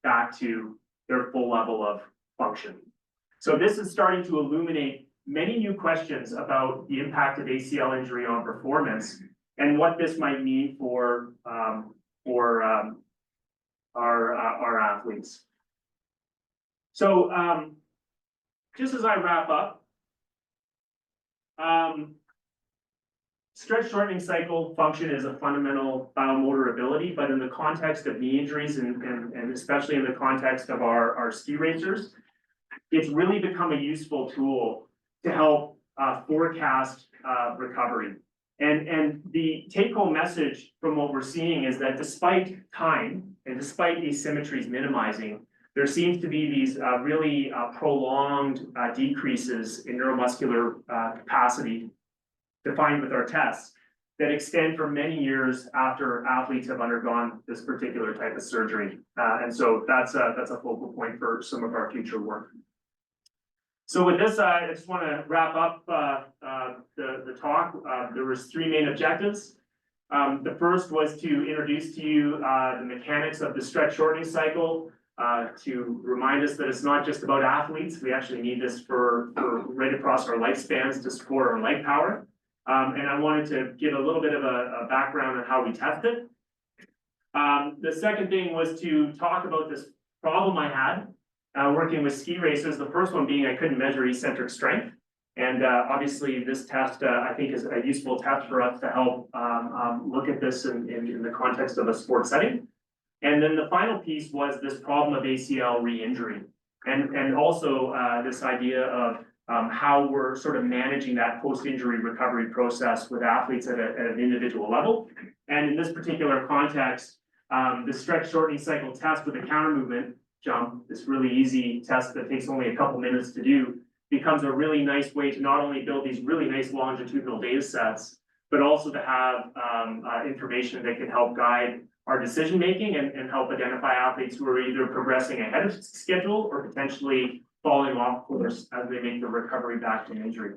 back to their full level of function. So this is starting to illuminate many new questions about the impact of ACL injury on performance and what this might mean for our athletes. So just as I wrap up, stretch shortening cycle function is a fundamental biomotor ability, but in the context of knee injuries and especially in the context of our ski racers, it's really become a useful tool to help forecast recovery. And the take-home message from what we're seeing is that despite time and despite asymmetries minimizing, there seems to be these really prolonged decreases in neuromuscular capacity defined with our tests that extend for many years after athletes have undergone this particular type of surgery. And so that's a focal point for some of our future work. So with this, I just want to wrap up the talk. There was 3 main objectives. The first was to introduce to you the mechanics of the stretch shortening cycle, to remind us that it's not just about athletes. We actually need this for right across our lifespans to support our leg power. And I wanted to give a little bit of a background on how we test it. The second thing was to talk about this problem I had working with ski racers. The first one being I couldn't measure eccentric strength. And obviously this test, I think, is a useful test for us to help look at this in the context of a sports setting. And then the final piece was this problem of ACL re-injury. And also this idea of how we're sort of managing that post-injury recovery process with athletes at an individual level. And in this particular context, the stretch shortening cycle test with a counter movement jump, this really easy test that takes only a couple minutes to do, becomes a really nice way to not only build these really nice longitudinal data sets, but also to have information that can help guide our decision making and help identify athletes who are either progressing ahead of schedule or potentially falling off course as they make the recovery back from injury.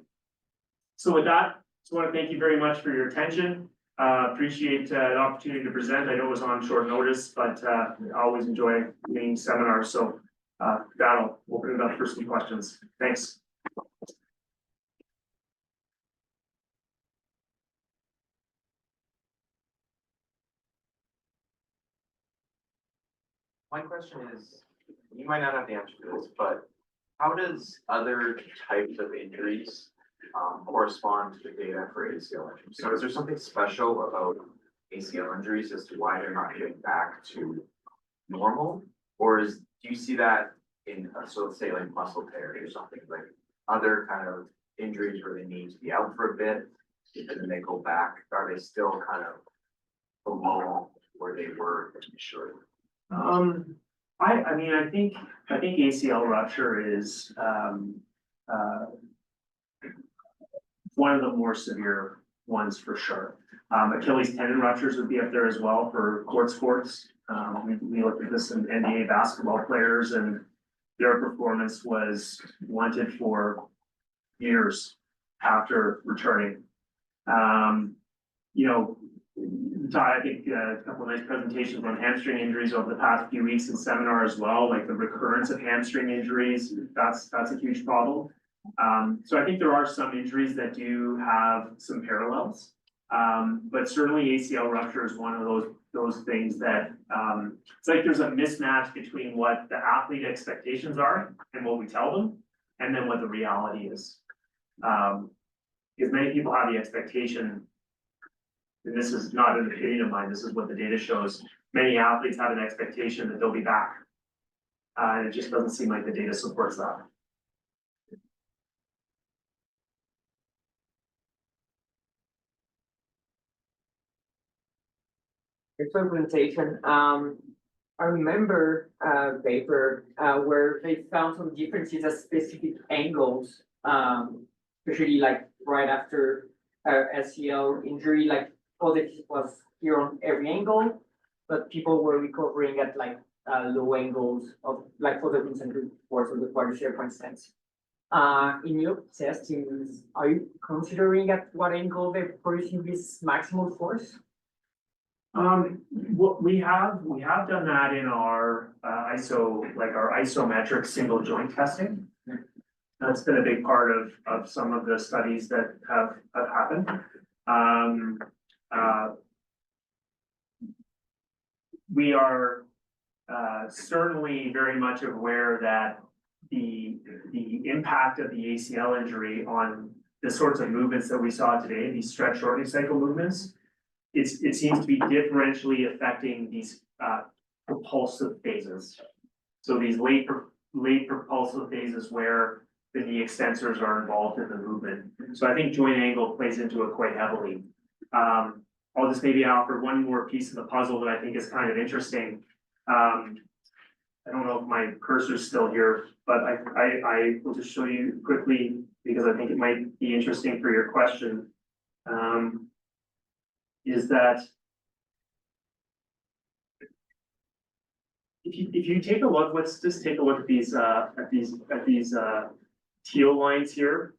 So with that, I just want to thank you very much for your attention. Appreciate the opportunity to present. I know it was on short notice, but I always enjoy doing seminars. So that'll open it up for some questions. Thanks. My question is, you might not have the answer to this, but how does other types of injuries correspond to the data for ACL injuries? So is there something special about ACL injuries as to why they're not getting back to normal? Or do you see that in, so let's say like muscle tears or something, like other kind of injuries where they need to be out for a bit, and then they go back, are they still kind of below where they were initially? I mean, I think ACL rupture is, one of the more severe ones for sure. Achilles tendon ruptures would be up there as well for court sports. We looked at this in NBA basketball players, and their performance was wanted for years after returning. You know, I think a couple of nice presentations on hamstring injuries over the past few weeks in seminar as well, like the recurrence of hamstring injuries, that's a huge problem. So I think there are some injuries that do have some parallels. But certainly ACL rupture is one of those things that, it's like there's a mismatch between what the athlete expectations are and what we tell them, and then what the reality is. Because many people have the expectation, and this is not an opinion of mine, this is what the data shows, many athletes have an expectation that they'll be back. And it just doesn't seem like the data supports that. Thanks for the presentation. I remember a paper where they found some differences at specific angles, especially like right after SCL injury, like positive was here on every angle, but people were recovering at like low angles of like for the concentric force of the quadricep, for instance. In your testings, are you considering at what angle they're producing this maximal force? What we have done that in our our isometric single joint testing. That's been a big part of some of the studies that have happened. We are certainly very much aware that the impact of the ACL injury on the sorts of movements that we saw today, these stretch shortening cycle movements, it seems to be differentially affecting these propulsive phases. So these late propulsive phases where the knee extensors are involved in the movement. So I think joint angle plays into it quite heavily. I'll just maybe offer one more piece of the puzzle that I think is kind of interesting. I don't know if my cursor's still here, but I will just show you quickly because I think it might be interesting for your question. Is that if you take a look, let's just take a look at these teal lines here.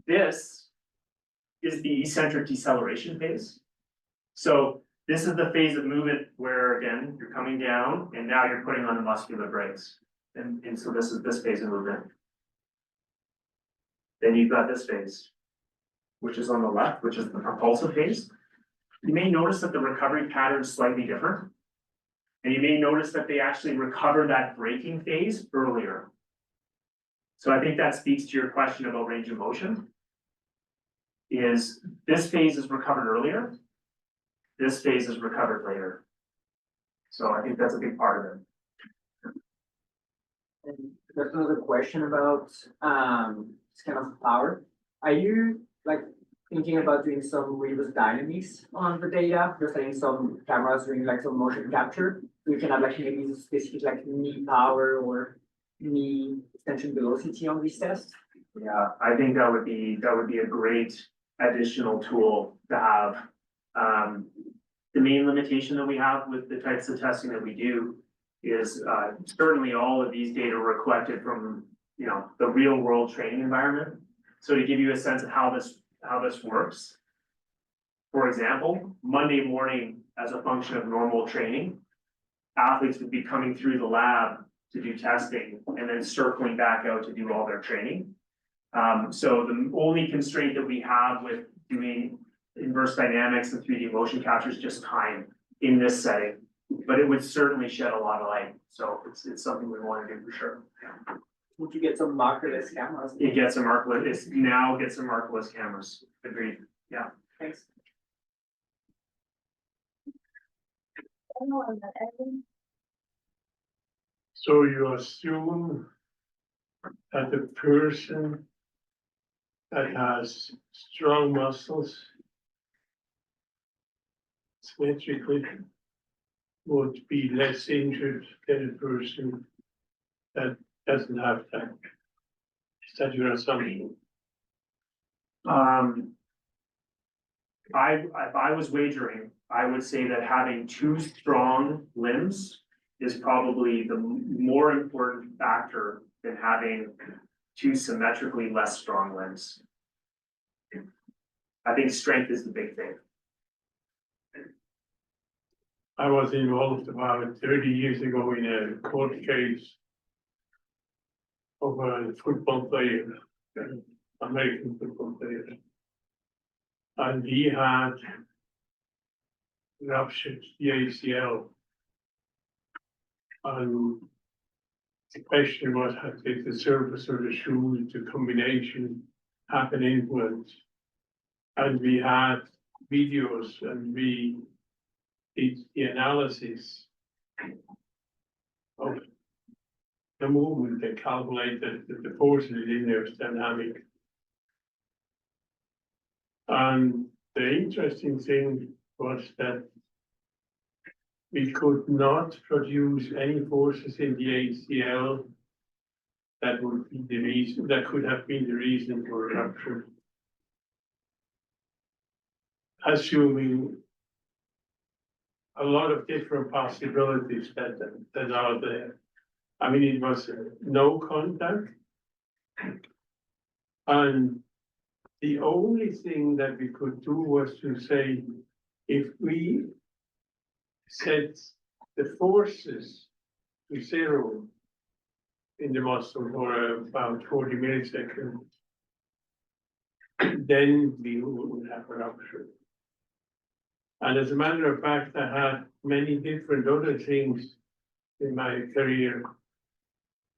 This is the eccentric deceleration phase. So this is the phase of movement where again you're coming down and now you're putting on the muscular brakes. And so this is this phase of movement. Then you've got this phase, which is on the left, which is the propulsive phase. You may notice that the recovery pattern is slightly different. And you may notice that they actually recover that braking phase earlier. So I think that speaks to your question about range of motion. Is this phase is recovered earlier, this phase is recovered later. So I think that's a big part of it. And there's another question about this kind of power. Are you like thinking about doing some reverse dynamics on the data, just having some cameras doing like some motion capture? So you can have like maybe specific like knee power or knee extension velocity on these tests? Yeah, I think that would be a great additional tool to have. The main limitation that we have with the types of testing that we do is certainly all of these data were collected from the real world training environment. So to give you a sense of how this works, for example, Monday morning as a function of normal training, athletes would be coming through the lab to do testing and then circling back out to do all their training. So the only constraint that we have with doing inverse dynamics and 3D motion capture is just time in this setting. But it would certainly shed a lot of light, so it's something we wanna do for sure. Would you get some markerless cameras? It gets a markless, it's now gets some markless cameras, agreed, yeah. Thanks. So you assume that the person that has strong muscles symmetrically would be less injured than a person that doesn't have that. Is that your assumption? If I was wagering, I would say that having two strong limbs is probably the more important factor than having two symmetrically less strong limbs. I think strength is the big thing. I was involved about 30 years ago in a court case of a football player, an American football player. And he had ruptured the ACL. And the question was, did the surface of the shoe, the combination, have an influence? And we had videos and we did the analysis of the movement and calculated that the forces in there is dynamic. And the interesting thing was that we could not produce any forces in the ACL that would be the reason, that could have been the reason for rupture. Assuming a lot of different possibilities that are there. I mean, it was no contact. And the only thing that we could do was to say, if we set the forces to zero in the muscle for about 40 milliseconds, then we would have a rupture. And as a matter of fact, I had many different other things in my career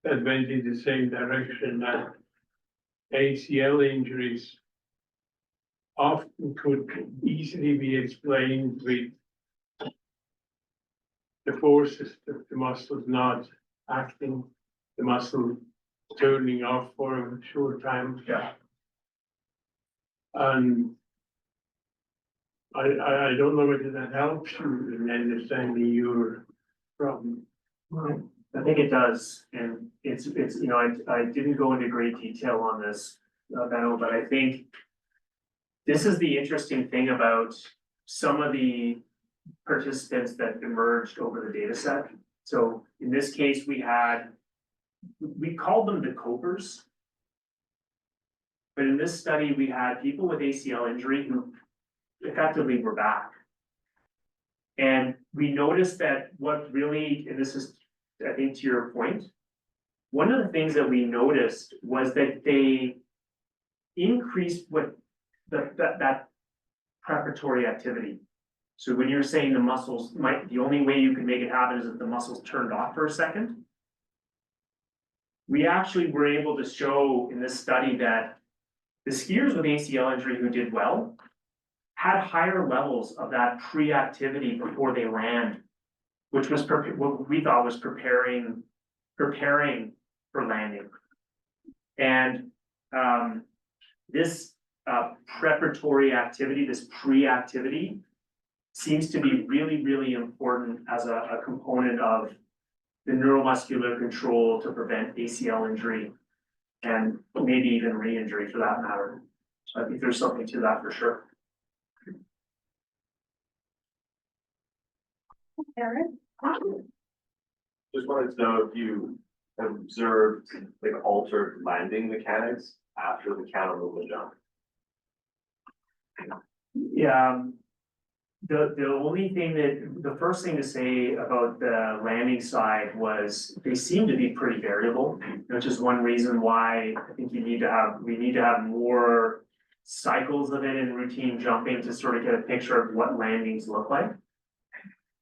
that went in the same direction, that ACL injuries often could easily be explained with the forces that the muscle is not acting, the muscle turning off for a short time. Yeah. And I don't know whether that helps you in understanding your problem. I think it does, and it's, you know, I didn't go into great detail on this, Benno, but I think this is the interesting thing about some of the participants that emerged over the data set. So in this case, we called them the copers. But in this study, we had people with ACL injury who effectively were back. And we noticed that what really, and this is, I think, to your point, one of the things that we noticed was that they increased that preparatory activity. So when you're saying the muscles the only way you can make it happen is if the muscles turned off for a second. We actually were able to show in this study that the skiers with ACL injury who did well had higher levels of that pre-activity before they land, which was what we thought was preparing for landing. And this preparatory activity, this pre-activity, seems to be really, really important as a component of the neuromuscular control to prevent ACL injury and maybe even re-injury for that matter. So I think there's something to that for sure. Aaron? Just wanted to know if you observed like altered landing mechanics after the counter movement jump. Yeah, the only thing the first thing to say about the landing side was they seem to be pretty variable, which is one reason why I think we need to have more cycles of it in routine jumping to sort of get a picture of what landings look like.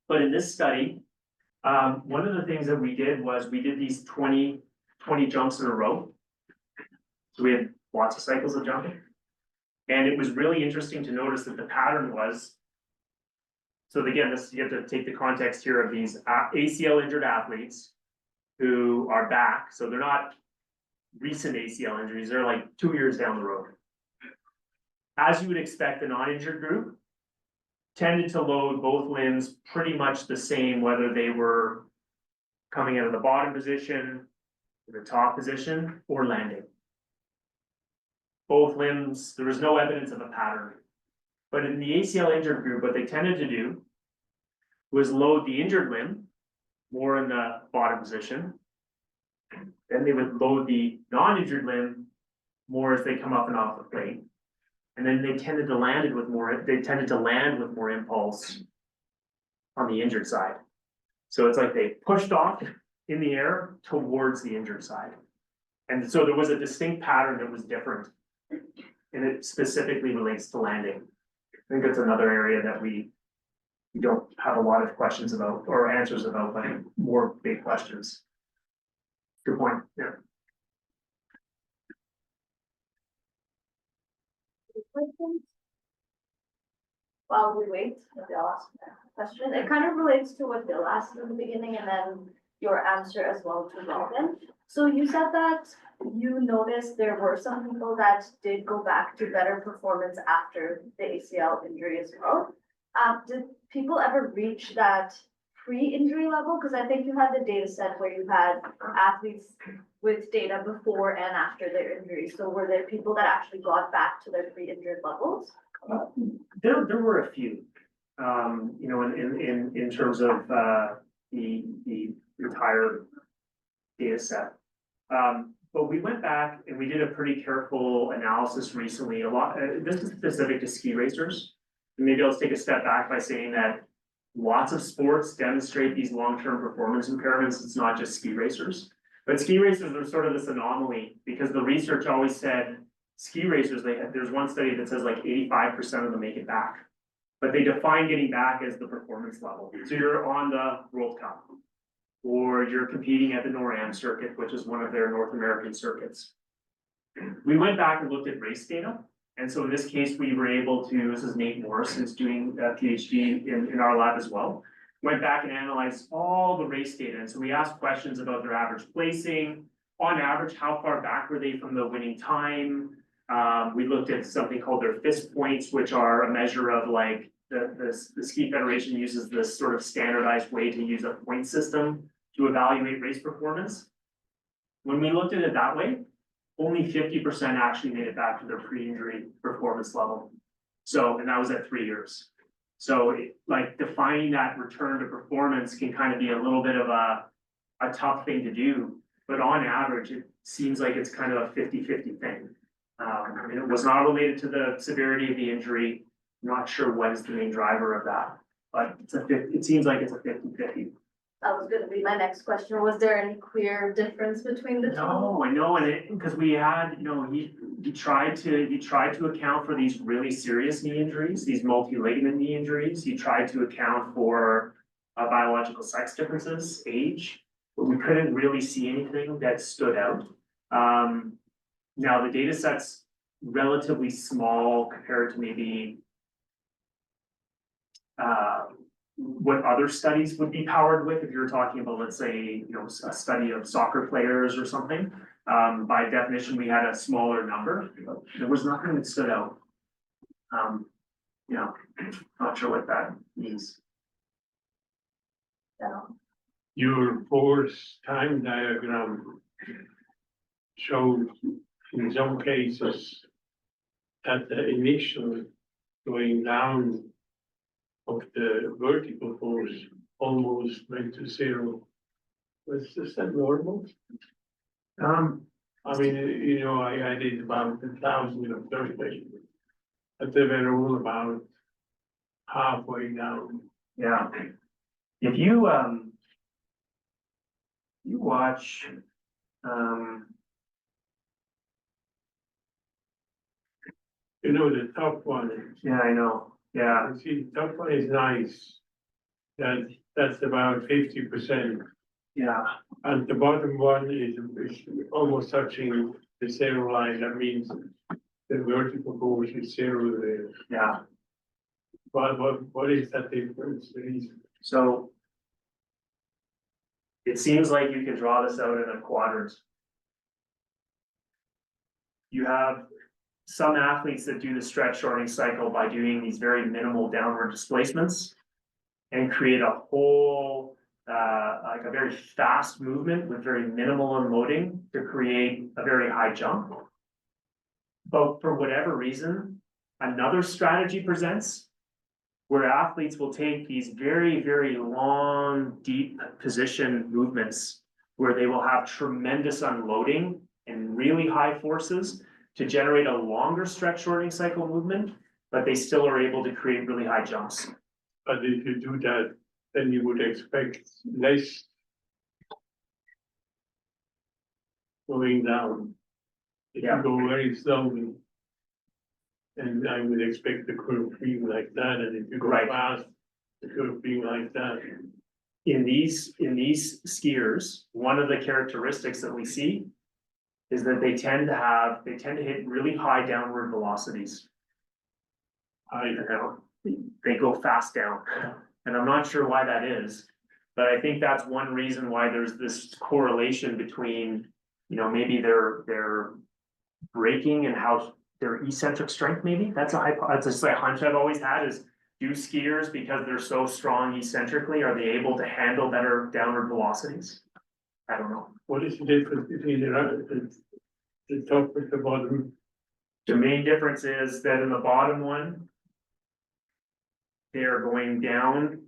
But in this study, one of the things that we did was we did these 20 jumps in a row. So we had lots of cycles of jumping. And it was really interesting to notice that the pattern was. So again, this, you have to take the context here of these ACL injured athletes who are back, so they're not recent ACL injuries, they're like 2 years down the road. As you would expect, the non-injured group tended to load both limbs pretty much the same, whether they were coming out of the bottom position, the top position, or landing. Both limbs, there was no evidence of a pattern. But in the ACL injured group, what they tended to do was load the injured limb more in the bottom position. Then they would load the non-injured limb more as they come up and off the plate. And then they tended to land with more impulse on the injured side. So it's like they pushed off in the air towards the injured side. And so there was a distinct pattern that was different. And it specifically relates to landing. I think that's another area that we don't have a lot of questions about or answers about, but more big questions. Good point, yeah. Questions? While we wait, maybe I'll ask a question. It kind of relates to what Bill asked in the beginning and then your answer as well to Robin. So you said that you noticed there were some people that did go back to better performance after the ACL injury as well. Did people ever reach that pre-injury level? Because I think you had the data set where you had athletes with data before and after their injury. So were there people that actually got back to their pre-injured levels? There were a few, you know, in terms of the entire data set. But we went back and we did a pretty careful analysis recently. This is specific to ski racers. And maybe I'll just take a step back by saying that lots of sports demonstrate these long-term performance impairments. It's not just ski racers. But ski racers are sort of this anomaly because the research always said ski racers, there's one study that says like 85% of them make it back. But they define getting back as the performance level. So you're on the World Cup or you're competing at the NORAM circuit, which is one of their North American circuits. We went back and looked at race data. And so in this case, we were able to, this is Nate Morris, who's doing a PhD in our lab as well. Went back and analyzed all the race data. And so we asked questions about their average placing. On average, how far back were they from the winning time? We looked at something called their fist points, which are a measure of like the Ski Federation uses this sort of standardized way to use a point system to evaluate race performance. When we looked at it that way, only 50% actually made it back to their pre-injury performance level. So, and that was at 3 years. So like defining that return to performance can kind of be a little bit of a tough thing to do, but on average, it seems like it's kind of a 50-50 thing. I mean, it was not related to the severity of the injury. I'm not sure what is the main driver of that, but it seems like it's a 50-50. That was gonna be my next question. Was there any clear difference between the two? No, I know, and because we had, you know, he tried to account for these really serious knee injuries, these multi-ligament knee injuries. He tried to account for biological sex differences, age, but we couldn't really see anything that stood out. Now the data set's relatively small compared to maybe what other studies would be powered with. If you're talking about, let's say, you know, a study of soccer players or something, by definition, we had a smaller number. There was nothing that stood out. You know, not sure what that means. No. Your force time diagram shows in some cases that the initial going down of the vertical force almost went to zero. Is that normal? I mean, you know, I did about 1,000 of Thursday, but they were all about halfway down. Yeah. If you you watch You know, the top one, yeah, I know, yeah, you see, the top one is nice. that's about 50%. Yeah. And the bottom one is almost touching the zero line, that means the vertical force is zero there. Yeah, What is that difference? The reason? so. It seems like you can draw this out in a quadrant. You have some athletes that do the stretch shortening cycle by doing these very minimal downward displacements. And create a whole, like a very fast movement with very minimal unloading to create a very high jump. But for whatever reason, another strategy presents where athletes will take these very, very long, deep position movements where they will have tremendous unloading and really high forces to generate a longer stretch shortening cycle movement, but they still are able to create really high jumps. But if you do that, then you would expect less going down. If Yeah. you go very slowly. And I would expect the curve being like that, and if you go Right. fast, the curve being like that. In these skiers, one of the characteristics that we see is that they tend to hit really high downward velocities. They go fast down, and I'm not sure why that is. But I think that's one reason why there's this correlation between, maybe their braking and how their eccentric strength, maybe, that's just a hunch I've always had is, do skiers, because they're so strong eccentrically, are they able to handle better downward velocities? I don't know. What is the difference between the top and the bottom? The main difference is that in the bottom one, they are going down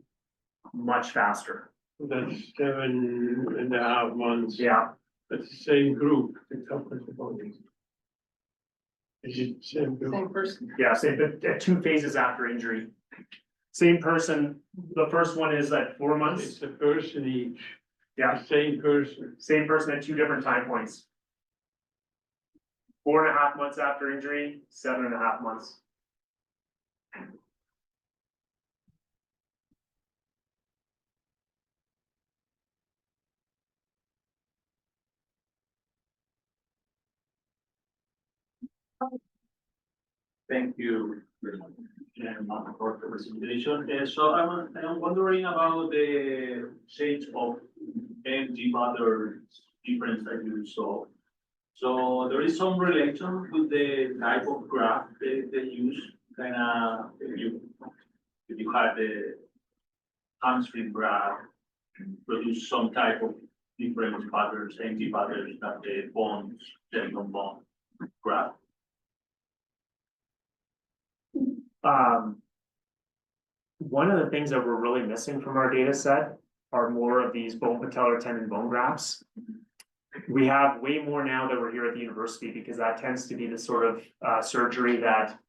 much faster. That's 7.5 months. Yeah, That's the same group, the top and the bottom. Is it the same group? Same person. yeah, same, but at 2 phases after injury. Same person, the first one is at 4 months, It's a person each. Yeah. The same person. same person at 2 different time points. 4.5 months after injury, 7.5 months. Thank you very much, for the presentation. So I'm wondering about the change of MG patterns difference that you saw. So there is some relation with the type of graph they use, if you had the hamstring graph, produce some type of different patterns, MG patterns that the bones, tendon bone graph. One of the things that we're really missing from our data set are more of these bone patellar tendon bone grafts. We have way more now that we're here at the university because that tends to be the sort of surgery that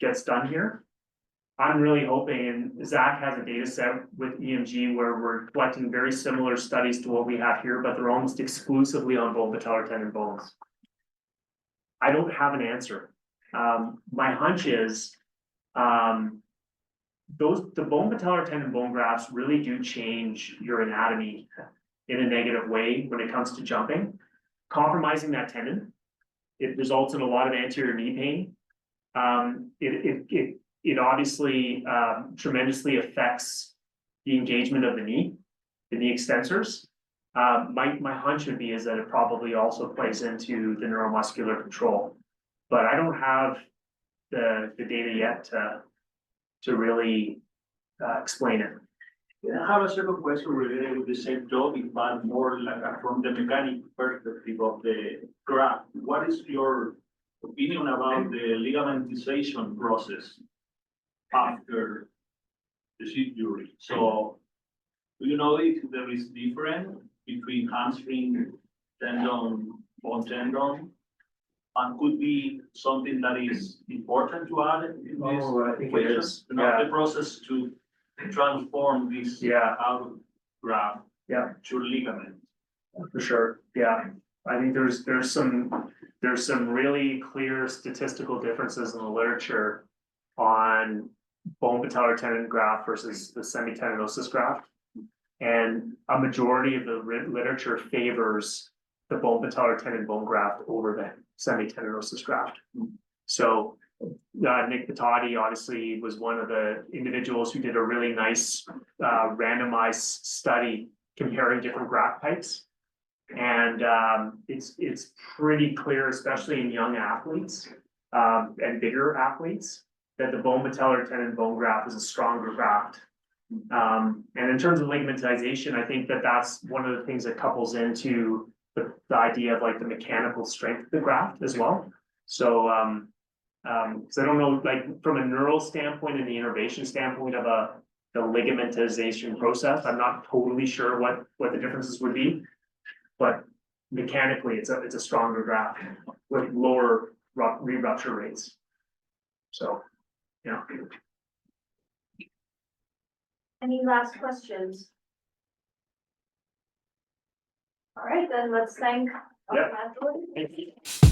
gets done here. I'm really hoping, and Zach has a data set with EMG where we're collecting very similar studies to what we have here, but they're almost exclusively on bone patellar tendon bones. I don't have an answer. My hunch is, the bone patellar tendon bone grafts really do change your anatomy in a negative way when it comes to jumping. Compromising that tendon, it results in a lot of anterior knee pain. It obviously tremendously affects the engagement of the knee extensors. My hunch would be is that it probably also plays into the neuromuscular control. But I don't have the data yet to really explain it. I have a second question related with the same topic, but more like from the mechanic perspective of the graph. What is your opinion about the ligamentization process after the surgery? So, do you know if there is difference between hamstring tendon, bone tendon? And could be something that is important to add in this I think it equation? is. You know, the process to transform this Yeah. out graph Yeah. to ligament. For sure, yeah. I think there's some really clear statistical differences in the literature on bone patellar tendon graft versus the semitendinosus graft. And a majority of the literature favors the bone patellar tendon bone graft over the semitendinosus graft. So Nick Patati obviously was one of the individuals who did a really nice randomized study comparing different graft types. And it's pretty clear, especially in young athletes and bigger athletes, that the bone patellar tendon bone graft is a stronger graft. And in terms of ligamentization, I think that that's one of the things that couples into the idea of like the mechanical strength of the graft as well. So so I don't know, like from a neural standpoint and the innervation standpoint of the ligamentization process, I'm not totally sure what the differences would be. But mechanically, it's a stronger graft with lower re-rupture rates. So, yeah. Any last questions? All right, then let's thank Yeah. Matt Jordan. Thank you.